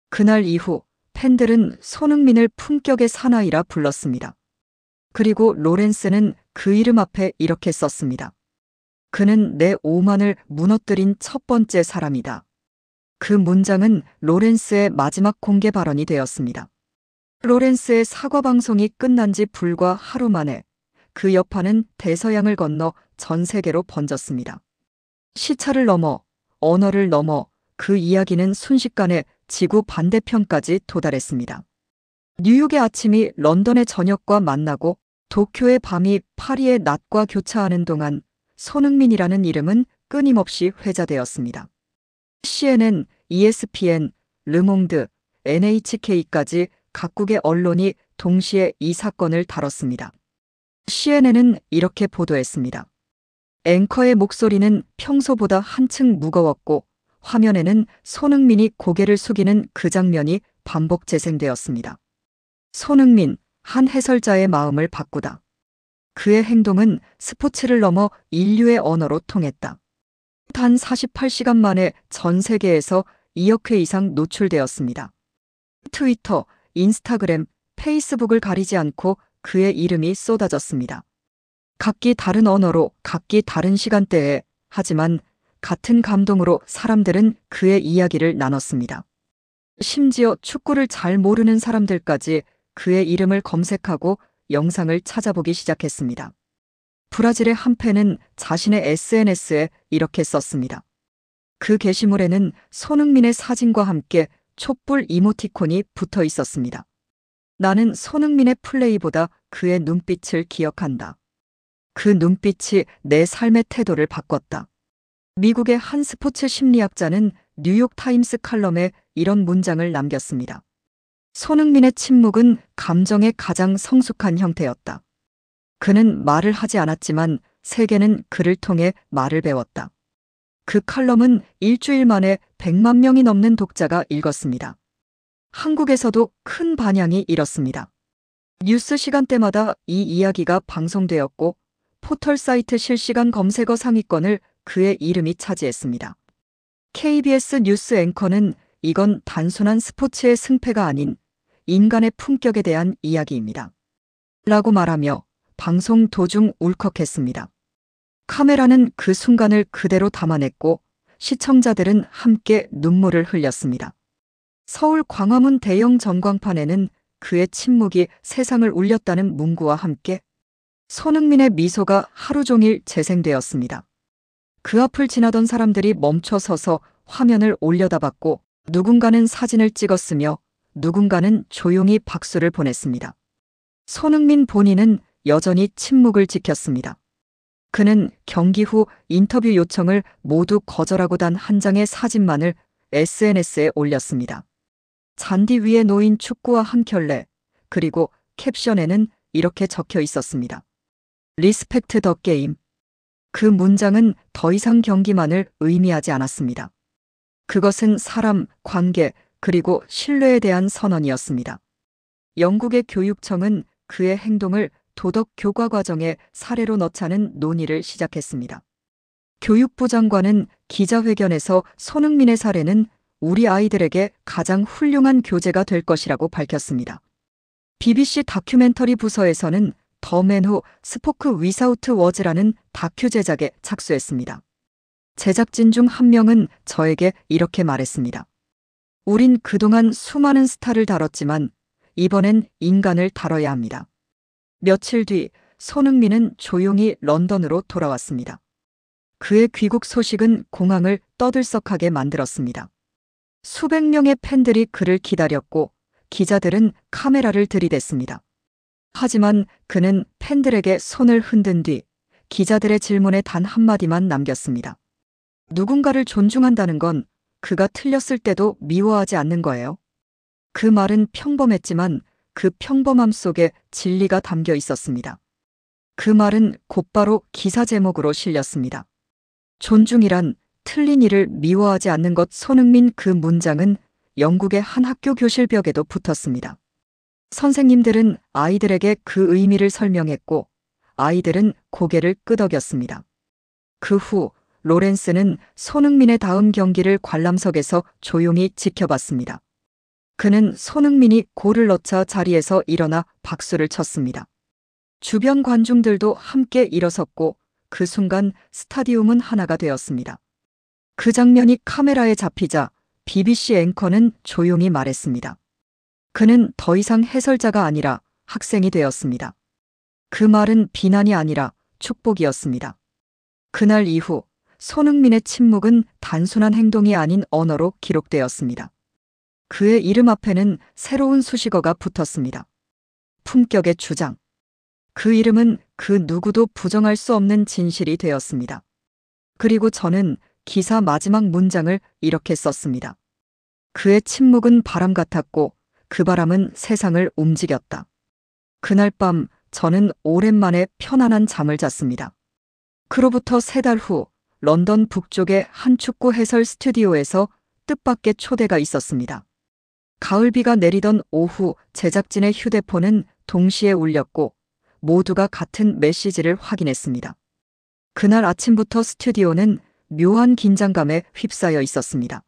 그날 이후 팬들은 손흥민을 품격의 사나이라 불렀습니다. 그리고 로렌스는 그 이름 앞에 이렇게 썼습니다. 그는 내 오만을 무너뜨린 첫 번째 사람이다. 그 문장은 로렌스의 마지막 공개 발언이 되었습니다. 로렌스의 사과 방송이 끝난 지 불과 하루 만에 그 여파는 대서양을 건너 전 세계로 번졌습니다. 시차를 넘어, 언어를 넘어 그 이야기는 순식간에 지구 반대편까지 도달했습니다. 뉴욕의 아침이 런던의 저녁과 만나고 도쿄의 밤이 파리의 낮과 교차하는 동안 손흥민이라는 이름은 끊임없이 회자되었습니다. CNN, ESPN, 르몽드, NHK까지 각국의 언론이 동시에 이 사건을 다뤘습니다. CNN은 이렇게 보도했습니다. 앵커의 목소리는 평소보다 한층 무거웠고 화면에는 손흥민이 고개를 숙이는 그 장면이 반복 재생되었습니다. 손흥민, 한 해설자의 마음을 바꾸다. 그의 행동은 스포츠를 넘어 인류의 언어로 통했다. 단 48시간 만에 전 세계에서 2억 회 이상 노출되었습니다. 트위터, 인스타그램, 페이스북을 가리지 않고 그의 이름이 쏟아졌습니다. 각기 다른 언어로 각기 다른 시간대에 하지만 같은 감동으로 사람들은 그의 이야기를 나눴습니다. 심지어 축구를 잘 모르는 사람들까지 그의 이름을 검색하고 영상을 찾아보기 시작했습니다. 브라질의 한 팬은 자신의 SNS에 이렇게 썼습니다. 그 게시물에는 손흥민의 사진과 함께 촛불 이모티콘이 붙어 있었습니다. 나는 손흥민의 플레이보다 그의 눈빛을 기억한다. 그 눈빛이 내 삶의 태도를 바꿨다. 미국의 한 스포츠 심리학자는 뉴욕 타임스 칼럼에 이런 문장을 남겼습니다. 손흥민의 침묵은 감정의 가장 성숙한 형태였다. 그는 말을 하지 않았지만 세계는 그를 통해 말을 배웠다. 그 칼럼은 일주일 만에 100만 명이 넘는 독자가 읽었습니다. 한국에서도 큰 반향이 일었습니다. 뉴스 시간대마다 이 이야기가 방송되었고 포털 사이트 실시간 검색어 상위권을 그의 이름이 차지했습니다. KBS 뉴스 앵커는 이건 단순한 스포츠의 승패가 아닌 인간의 품격에 대한 이야기입니다. 라고 말하며 방송 도중 울컥했습니다. 카메라는 그 순간을 그대로 담아냈고 시청자들은 함께 눈물을 흘렸습니다. 서울 광화문 대형 전광판에는 그의 침묵이 세상을 울렸다는 문구와 함께 손흥민의 미소가 하루 종일 재생되었습니다. 그 앞을 지나던 사람들이 멈춰 서서 화면을 올려다봤고 누군가는 사진을 찍었으며 누군가는 조용히 박수를 보냈습니다. 손흥민 본인은 여전히 침묵을 지켰습니다. 그는 경기 후 인터뷰 요청을 모두 거절하고 단 한 장의 사진만을 SNS에 올렸습니다. 잔디 위에 놓인 축구와 한 켤레, 그리고 캡션에는 이렇게 적혀 있었습니다. 리스펙트 더 게임. 그 문장은 더 이상 경기만을 의미하지 않았습니다. 그것은 사람, 관계, 그리고 신뢰에 대한 선언이었습니다. 영국의 교육청은 그의 행동을 도덕 교과 과정의 사례로 넣자는 논의를 시작했습니다. 교육부 장관은 기자회견에서 손흥민의 사례는 우리 아이들에게 가장 훌륭한 교재가 될 것이라고 밝혔습니다. BBC 다큐멘터리 부서에서는 더 맨 후 스포크 위사우트 워즈라는 다큐 제작에 착수했습니다. 제작진 중 한 명은 저에게 이렇게 말했습니다. 우린 그동안 수많은 스타를 다뤘지만 이번엔 인간을 다뤄야 합니다. 며칠 뒤 손흥민은 조용히 런던으로 돌아왔습니다. 그의 귀국 소식은 공항을 떠들썩하게 만들었습니다. 수백 명의 팬들이 그를 기다렸고 기자들은 카메라를 들이댔습니다. 하지만 그는 팬들에게 손을 흔든 뒤 기자들의 질문에 단 한마디만 남겼습니다. 누군가를 존중한다는 건 그가 틀렸을 때도 미워하지 않는 거예요. 그 말은 평범했지만 그 평범함 속에 진리가 담겨 있었습니다. 그 말은 곧바로 기사 제목으로 실렸습니다. 존중이란 틀린 일을 미워하지 않는 것. 손흥민 그 문장은 영국의 한 학교 교실벽에도 붙었습니다. 선생님들은 아이들에게 그 의미를 설명했고 아이들은 고개를 끄덕였습니다. 그 후 로렌스는 손흥민의 다음 경기를 관람석에서 조용히 지켜봤습니다. 그는 손흥민이 골을 넣자 자리에서 일어나 박수를 쳤습니다. 주변 관중들도 함께 일어섰고 그 순간 스타디움은 하나가 되었습니다. 그 장면이 카메라에 잡히자 BBC 앵커는 조용히 말했습니다. 그는 더 이상 해설자가 아니라 학생이 되었습니다. 그 말은 비난이 아니라 축복이었습니다. 그날 이후 손흥민의 침묵은 단순한 행동이 아닌 언어로 기록되었습니다. 그의 이름 앞에는 새로운 수식어가 붙었습니다. 품격의 주장. 그 이름은 그 누구도 부정할 수 없는 진실이 되었습니다. 그리고 저는 기사 마지막 문장을 이렇게 썼습니다. 그의 침묵은 바람 같았고 그 바람은 세상을 움직였다. 그날 밤 저는 오랜만에 편안한 잠을 잤습니다. 그로부터 3달 후 런던 북쪽의 한 축구 해설 스튜디오에서 뜻밖의 초대가 있었습니다. 가을비가 내리던 오후 제작진의 휴대폰은 동시에 울렸고 모두가 같은 메시지를 확인했습니다. 그날 아침부터 스튜디오는 묘한 긴장감에 휩싸여 있었습니다.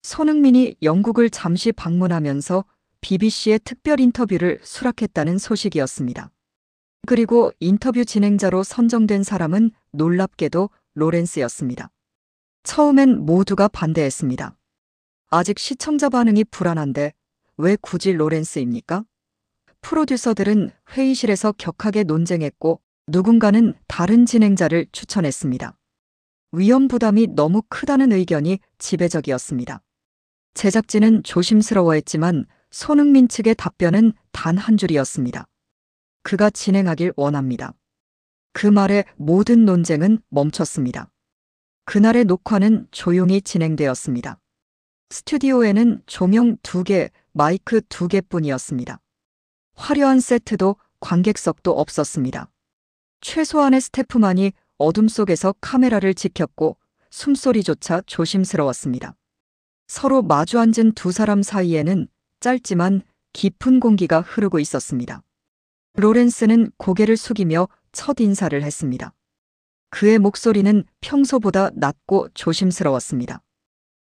손흥민이 영국을 잠시 방문하면서 BBC의 특별 인터뷰를 수락했다는 소식이었습니다. 그리고 인터뷰 진행자로 선정된 사람은 놀랍게도 로렌스였습니다. 처음엔 모두가 반대했습니다. 아직 시청자 반응이 불안한데 왜 굳이 로렌스입니까? 프로듀서들은 회의실에서 격하게 논쟁했고 누군가는 다른 진행자를 추천했습니다. 위험 부담이 너무 크다는 의견이 지배적이었습니다. 제작진은 조심스러워했지만 손흥민 측의 답변은 단 한 줄이었습니다. 그가 진행하길 원합니다. 그 말에 모든 논쟁은 멈췄습니다. 그날의 녹화는 조용히 진행되었습니다. 스튜디오에는 조명 2개, 마이크 2개뿐이었습니다. 화려한 세트도 관객석도 없었습니다. 최소한의 스태프만이 어둠 속에서 카메라를 지켰고 숨소리조차 조심스러웠습니다. 서로 마주 앉은 두 사람 사이에는 짧지만 깊은 공기가 흐르고 있었습니다. 로렌스는 고개를 숙이며 첫 인사를 했습니다. 그의 목소리는 평소보다 낮고 조심스러웠습니다.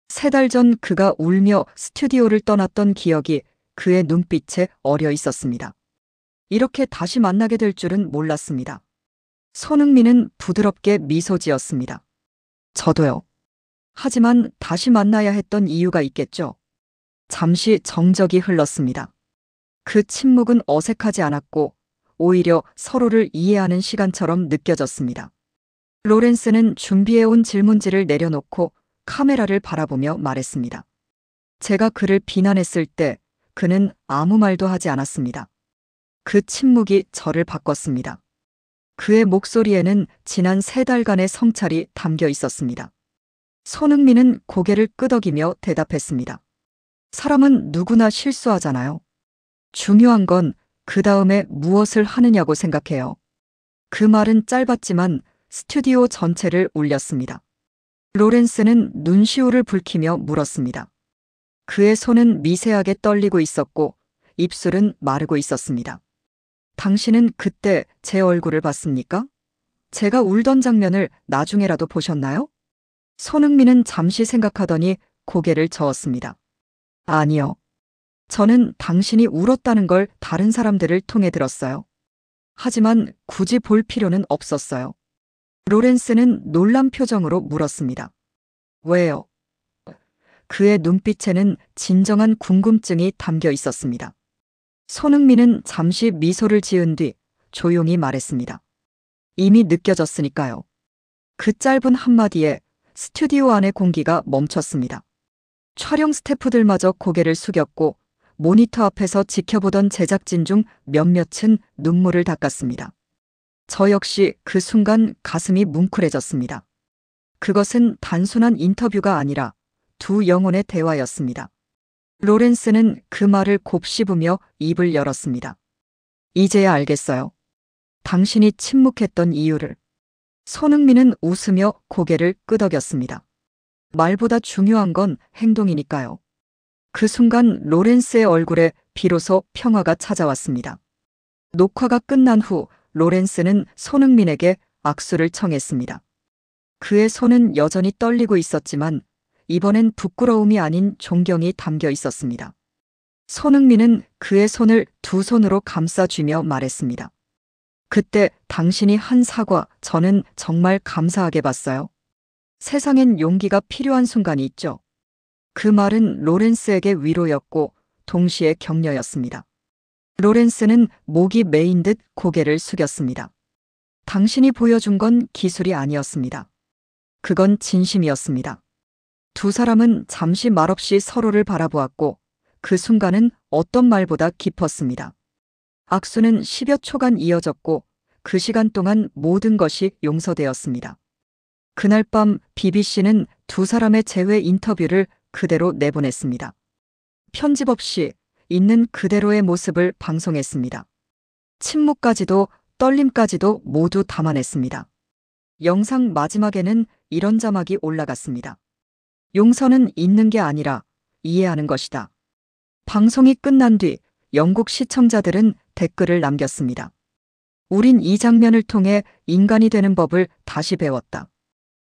3달 전 그가 울며 스튜디오를 떠났던 기억이 그의 눈빛에 어려 있었습니다. 이렇게 다시 만나게 될 줄은 몰랐습니다. 손흥민은 부드럽게 미소 지었습니다. 저도요. 하지만 다시 만나야 했던 이유가 있겠죠. 잠시 정적이 흘렀습니다. 그 침묵은 어색하지 않았고 오히려 서로를 이해하는 시간처럼 느껴졌습니다. 로렌스는 준비해온 질문지를 내려놓고 카메라를 바라보며 말했습니다. 제가 그를 비난했을 때 그는 아무 말도 하지 않았습니다. 그 침묵이 저를 바꿨습니다. 그의 목소리에는 지난 3달간의 성찰이 담겨 있었습니다. 손흥민은 고개를 끄덕이며 대답했습니다. 사람은 누구나 실수하잖아요. 중요한 건 그 다음에 무엇을 하느냐고 생각해요. 그 말은 짧았지만 스튜디오 전체를 울렸습니다. 로렌스는 눈시울을 붉히며 물었습니다. 그의 손은 미세하게 떨리고 있었고 입술은 마르고 있었습니다. 당신은 그때 제 얼굴을 봤습니까? 제가 울던 장면을 나중에라도 보셨나요? 손흥민은 잠시 생각하더니 고개를 저었습니다. 아니요. 저는 당신이 울었다는 걸 다른 사람들을 통해 들었어요. 하지만 굳이 볼 필요는 없었어요. 로렌스는 놀란 표정으로 물었습니다. 왜요? 그의 눈빛에는 진정한 궁금증이 담겨 있었습니다. 손흥민은 잠시 미소를 지은 뒤 조용히 말했습니다. 이미 느껴졌으니까요. 그 짧은 한마디에 스튜디오 안의 공기가 멈췄습니다. 촬영 스태프들마저 고개를 숙였고 모니터 앞에서 지켜보던 제작진 중 몇몇은 눈물을 닦았습니다. 저 역시 그 순간 가슴이 뭉클해졌습니다. 그것은 단순한 인터뷰가 아니라 두 영혼의 대화였습니다. 로렌스는 그 말을 곱씹으며 입을 열었습니다. 이제야 알겠어요. 당신이 침묵했던 이유를. 손흥민은 웃으며 고개를 끄덕였습니다. 말보다 중요한 건 행동이니까요. 그 순간 로렌스의 얼굴에 비로소 평화가 찾아왔습니다. 녹화가 끝난 후 로렌스는 손흥민에게 악수를 청했습니다. 그의 손은 여전히 떨리고 있었지만 이번엔 부끄러움이 아닌 존경이 담겨 있었습니다. 손흥민은 그의 손을 두 손으로 감싸쥐며 말했습니다. 그때 당신이 한 사과 저는 정말 감사하게 봤어요. 세상엔 용기가 필요한 순간이 있죠. 그 말은 로렌스에게 위로였고 동시에 격려였습니다. 로렌스는 목이 메인 듯 고개를 숙였습니다. 당신이 보여준 건 기술이 아니었습니다. 그건 진심이었습니다. 두 사람은 잠시 말없이 서로를 바라보았고 그 순간은 어떤 말보다 깊었습니다. 악수는 10여 초간 이어졌고 그 시간 동안 모든 것이 용서되었습니다. 그날 밤 BBC는 두 사람의 재회 인터뷰를 그대로 내보냈습니다. 편집 없이 있는 그대로의 모습을 방송했습니다. 침묵까지도 떨림까지도 모두 담아냈습니다. 영상 마지막에는 이런 자막이 올라갔습니다. 용서는 있는 게 아니라 이해하는 것이다. 방송이 끝난 뒤 영국 시청자들은 댓글을 남겼습니다. 우린 이 장면을 통해 인간이 되는 법을 다시 배웠다.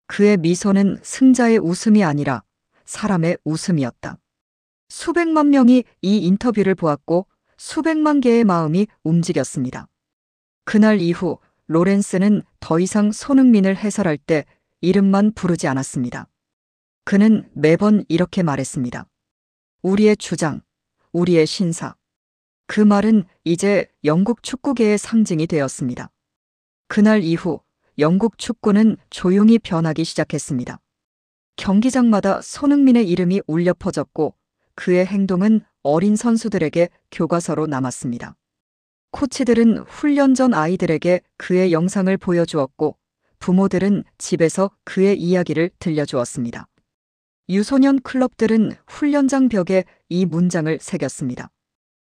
그의 미소는 승자의 웃음이 아니라 사람의 웃음이었다. 수백만 명이 이 인터뷰를 보았고 수백만 개의 마음이 움직였습니다. 그날 이후 로렌스는 더 이상 손흥민을 해설할 때 이름만 부르지 않았습니다. 그는 매번 이렇게 말했습니다. 우리의 주장, 우리의 신사. 그 말은 이제 영국 축구계의 상징이 되었습니다. 그날 이후 영국 축구는 조용히 변하기 시작했습니다. 경기장마다 손흥민의 이름이 울려 퍼졌고 그의 행동은 어린 선수들에게 교과서로 남았습니다. 코치들은 훈련 전 아이들에게 그의 영상을 보여주었고 부모들은 집에서 그의 이야기를 들려주었습니다. 유소년 클럽들은 훈련장 벽에 이 문장을 새겼습니다.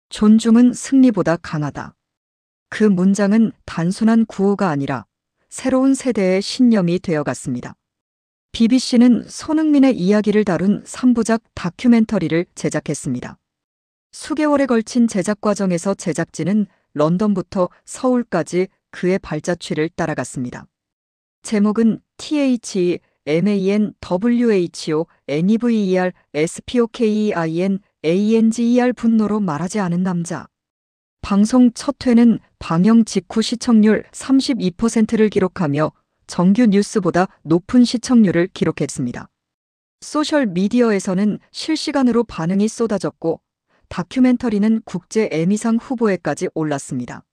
존중은 승리보다 강하다. 그 문장은 단순한 구호가 아니라 새로운 세대의 신념이 되어갔습니다. BBC는 손흥민의 이야기를 다룬 3부작 다큐멘터리를 제작했습니다. 수개월에 걸친 제작 과정에서 제작진은 런던부터 서울까지 그의 발자취를 따라갔습니다. 제목은 THEMANWHONEVER 분노로 말하지 않은 남자. 방송 첫 회는 방영 직후 시청률 32%를 기록하며 정규 뉴스보다 높은 시청률을 기록했습니다. 소셜미디어에서는 실시간으로 반응이 쏟아졌고 다큐멘터리는 국제 에미상 후보에까지 올랐습니다.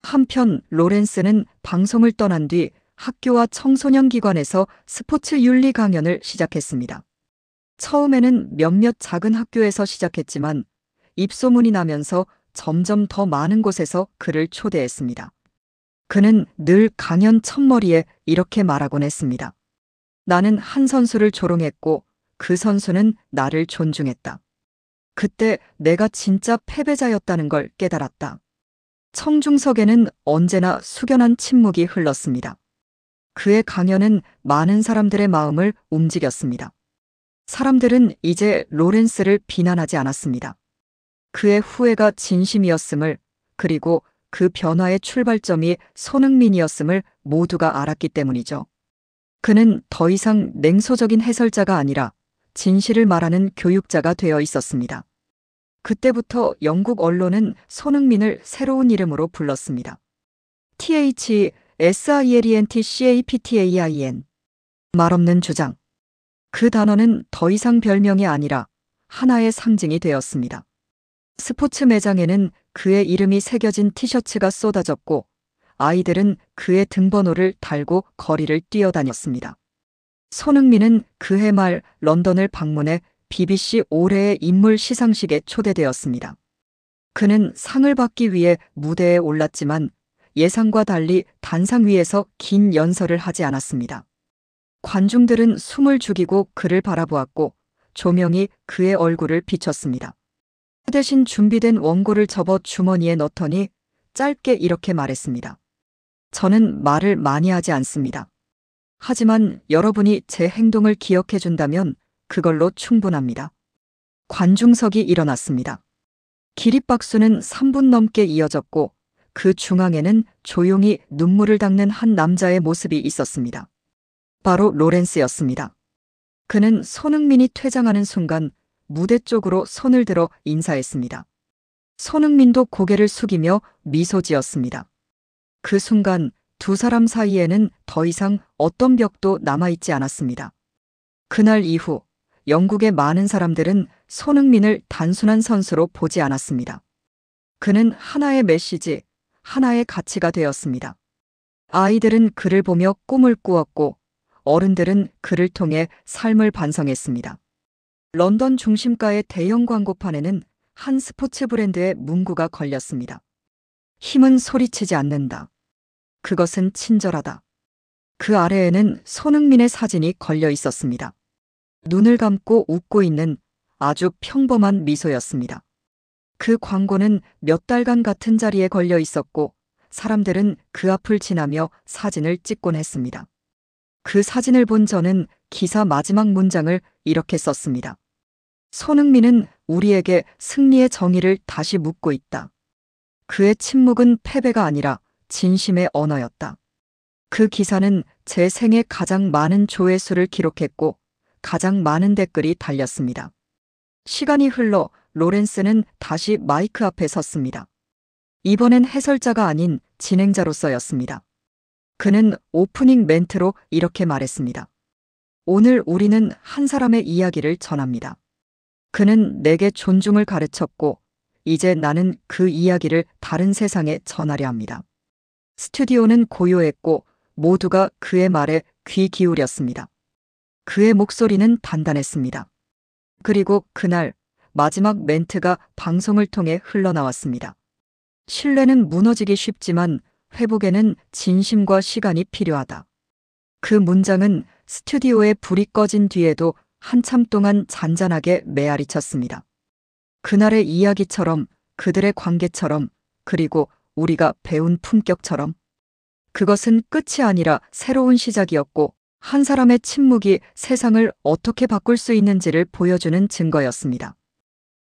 한편 로렌스는 방송을 떠난 뒤 학교와 청소년 기관에서 스포츠 윤리 강연을 시작했습니다. 처음에는 몇몇 작은 학교에서 시작했지만 입소문이 나면서 점점 더 많은 곳에서 그를 초대했습니다. 그는 늘 강연 첫머리에 이렇게 말하곤 했습니다. 나는 한 선수를 조롱했고 그 선수는 나를 존중했다. 그때 내가 진짜 패배자였다는 걸 깨달았다. 청중석에는 언제나 숙연한 침묵이 흘렀습니다. 그의 강연은 많은 사람들의 마음을 움직였습니다. 사람들은 이제 로렌스를 비난하지 않았습니다. 그의 후회가 진심이었음을, 그리고 그 변화의 출발점이 손흥민이었음을 모두가 알았기 때문이죠. 그는 더 이상 냉소적인 해설자가 아니라 진실을 말하는 교육자가 되어 있었습니다. 그때부터 영국 언론은 손흥민을 새로운 이름으로 불렀습니다. THSILENTCAPTAIN. 말없는 주장. 그 단어는 더 이상 별명이 아니라 하나의 상징이 되었습니다. 스포츠 매장에는 그의 이름이 새겨진 티셔츠가 쏟아졌고 아이들은 그의 등번호를 달고 거리를 뛰어다녔습니다. 손흥민은 그해 말 런던을 방문해 BBC 올해의 인물 시상식에 초대되었습니다. 그는 상을 받기 위해 무대에 올랐지만 예상과 달리 단상 위에서 긴 연설을 하지 않았습니다. 관중들은 숨을 죽이고 그를 바라보았고 조명이 그의 얼굴을 비췄습니다. 대신 준비된 원고를 접어 주머니에 넣더니 짧게 이렇게 말했습니다. 저는 말을 많이 하지 않습니다. 하지만 여러분이 제 행동을 기억해 준다면 그걸로 충분합니다. 관중석이 일어났습니다. 기립박수는 3분 넘게 이어졌고 그 중앙에는 조용히 눈물을 닦는 한 남자의 모습이 있었습니다. 바로 로렌스였습니다. 그는 손흥민이 퇴장하는 순간 무대 쪽으로 손을 들어 인사했습니다. 손흥민도 고개를 숙이며 미소 지었습니다. 그 순간 두 사람 사이에는 더 이상 어떤 벽도 남아있지 않았습니다. 그날 이후 영국의 많은 사람들은 손흥민을 단순한 선수로 보지 않았습니다. 그는 하나의 메시지, 하나의 가치가 되었습니다. 아이들은 그를 보며 꿈을 꾸었고 어른들은 그를 통해 삶을 반성했습니다. 런던 중심가의 대형 광고판에는 한 스포츠 브랜드의 문구가 걸렸습니다. 힘은 소리치지 않는다. 그것은 친절하다. 그 아래에는 손흥민의 사진이 걸려 있었습니다. 눈을 감고 웃고 있는 아주 평범한 미소였습니다. 그 광고는 몇 달간 같은 자리에 걸려 있었고 사람들은 그 앞을 지나며 사진을 찍곤 했습니다. 그 사진을 본 저는 기사 마지막 문장을 이렇게 썼습니다. 손흥민은 우리에게 승리의 정의를 다시 묻고 있다. 그의 침묵은 패배가 아니라 진심의 언어였다. 그 기사는 제 생애 가장 많은 조회수를 기록했고 가장 많은 댓글이 달렸습니다. 시간이 흘러 로렌스는 다시 마이크 앞에 섰습니다. 이번엔 해설자가 아닌 진행자로서였습니다. 그는 오프닝 멘트로 이렇게 말했습니다. 오늘 우리는 한 사람의 이야기를 전합니다. 그는 내게 존중을 가르쳤고 이제 나는 그 이야기를 다른 세상에 전하려 합니다. 스튜디오는 고요했고 모두가 그의 말에 귀 기울였습니다. 그의 목소리는 단단했습니다. 그리고 그날 마지막 멘트가 방송을 통해 흘러나왔습니다. 신뢰는 무너지기 쉽지만 회복에는 진심과 시간이 필요하다. 그 문장은 스튜디오에 불이 꺼진 뒤에도 한참 동안 잔잔하게 메아리쳤습니다. 그날의 이야기처럼, 그들의 관계처럼, 그리고 우리가 배운 품격처럼. 그것은 끝이 아니라 새로운 시작이었고 한 사람의 침묵이 세상을 어떻게 바꿀 수 있는지를 보여주는 증거였습니다.